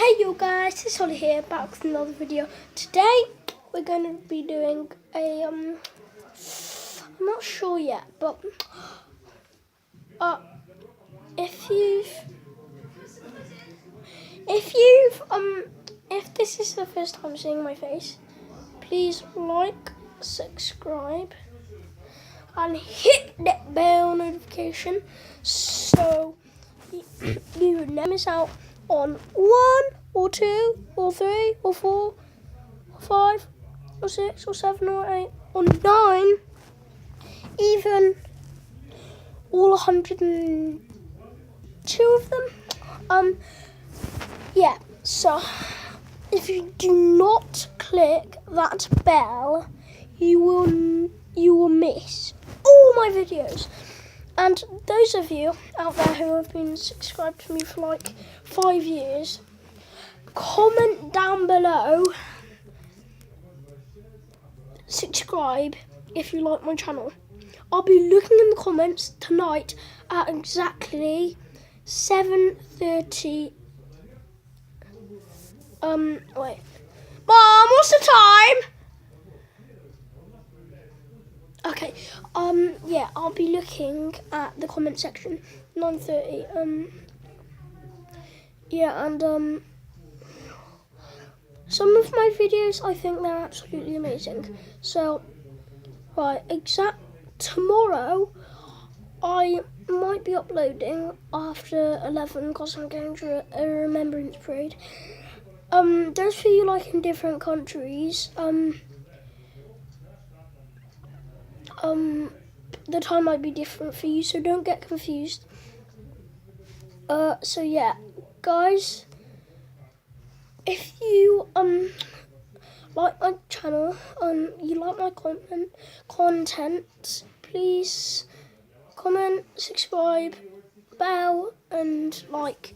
Hey you guys, it's Holly here, back with another video. Today we're going to be doing a I'm not sure yet, but if this is the first time seeing my face, please like, subscribe and hit that bell notification so you never miss out on 1 or 2 or 3 or 4 or 5 or 6 or 7 or 8 or 9, even all 102 of them. Yeah, so if you do not click that bell, you will miss all my videos. And those of you out there who have been subscribed to me for like 5 years, comment down below, subscribe if you like my channel. I'll be looking in the comments tonight at exactly 7:30. Wait. Mom, what's the time? Okay, yeah, I'll be looking at the comment section, 9:30, yeah, and, some of my videos, I think they're absolutely amazing, so, right, tomorrow, I might be uploading after 11, because I'm going to a remembrance parade. Those for you, like, in different countries, the time might be different for you, so don't get confused. So yeah, guys, if you like my channel, you like my content, please comment, subscribe, bell, and like.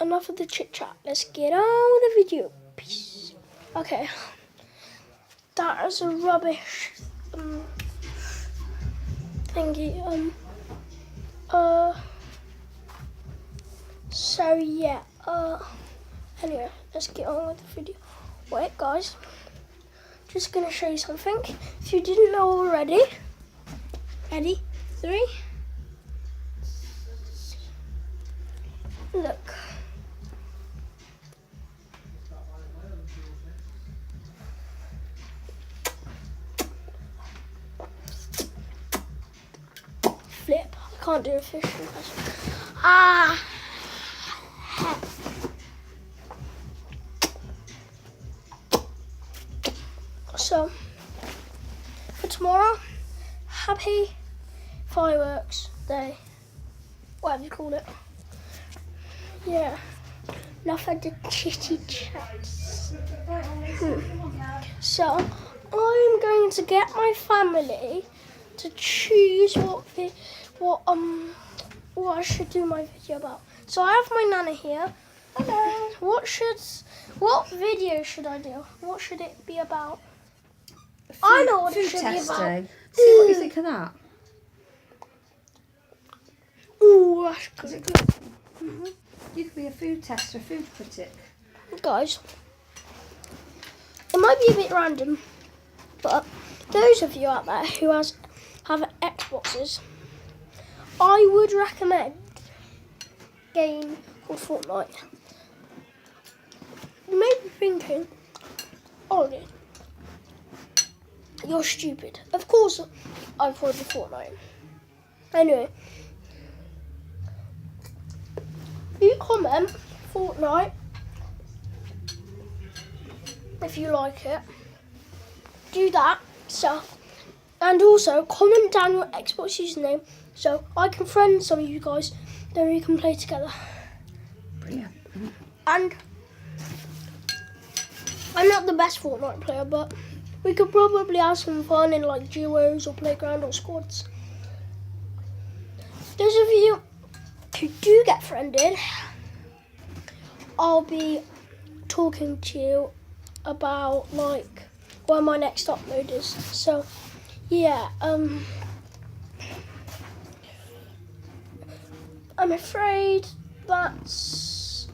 Enough of the chit chat. Let's get on with the video. Peace. Okay, that is a rubbish thingy. So yeah. Anyway, let's get on with the video. Wait, guys. Just gonna show you something. If you didn't know already. Ready? 3. Look. Flip. I can't do a fish impression. So, for tomorrow, happy fireworks day. Whatever you call it. Yeah. Enough of the chitty chats. So, I'm going to get my family to choose what I should do my video about. So I have my nana here. Hello. What video should I do? What should it be about? I know what it should be about. See what you think of that. Ooh, that's good. Is it good? Mm-hmm. You could be a food tester, a food critic. Guys, it might be a bit random, but those of you out there who have Xboxes, I would recommend a game called Fortnite. You may be thinking, Ollie, you're stupid. Of course I've heard of Fortnite. Anyway, you comment Fortnite if you like it. Do that stuff. And also comment down your Xbox username so I can friend some of you guys, then we can play together. Brilliant. And I'm not the best Fortnite player, but we could probably have some fun in like duos or playground or squads. Those of you who do get friended, I'll be talking to you about like when my next upload is. So yeah, I'm afraid that's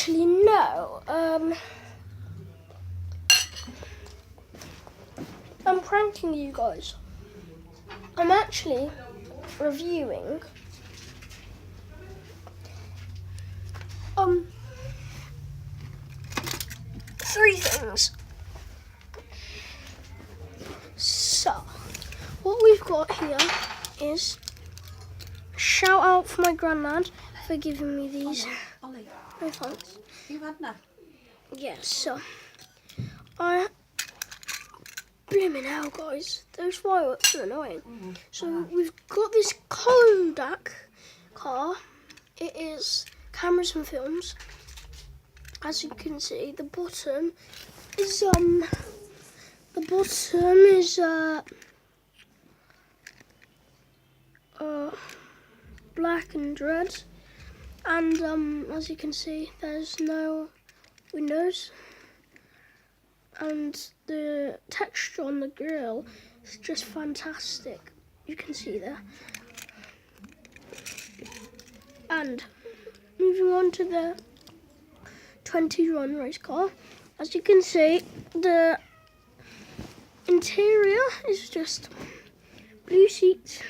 actually, no. I'm pranking you guys. I'm actually reviewing three things. So, what we've got here is a shout out for my granddad for giving me these. Ollie, No thanks. you had that? Yeah, so blimmin' hell, guys, those fireworks are annoying. So we've got this Kodak car. It is cameras and films. As you can see, the bottom is black and red, and as you can see, there's no windows, and the texture on the grill is just fantastic. You can see there. And moving on to the 20-run race car, as you can see, the interior is just blue seats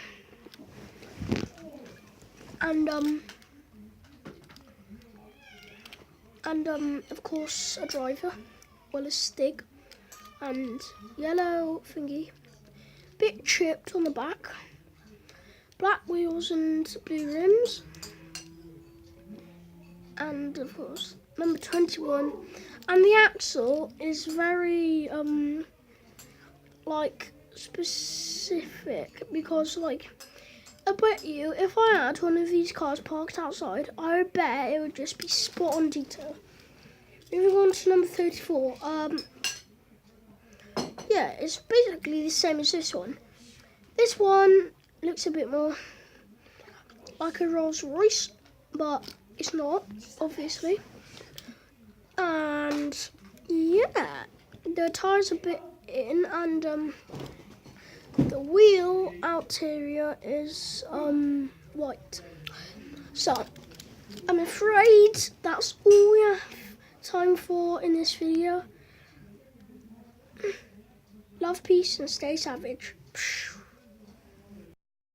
and of course a driver, well, a Stig, and yellow thingy, bit chipped on the back, black wheels and blue rims, and of course number 21. And the axle is very like specific, because like I bet you if I had one of these cars parked outside, I would bet it would just be spot on detail. Moving on to number 34. Yeah, it's basically the same as this one. This one looks a bit more like a Rolls Royce, but it's not, obviously. And yeah, the tyres are a bit in, and the wheel outerior is white. So I'm afraid that's all we have time for in this video. Love, peace, and stay savage.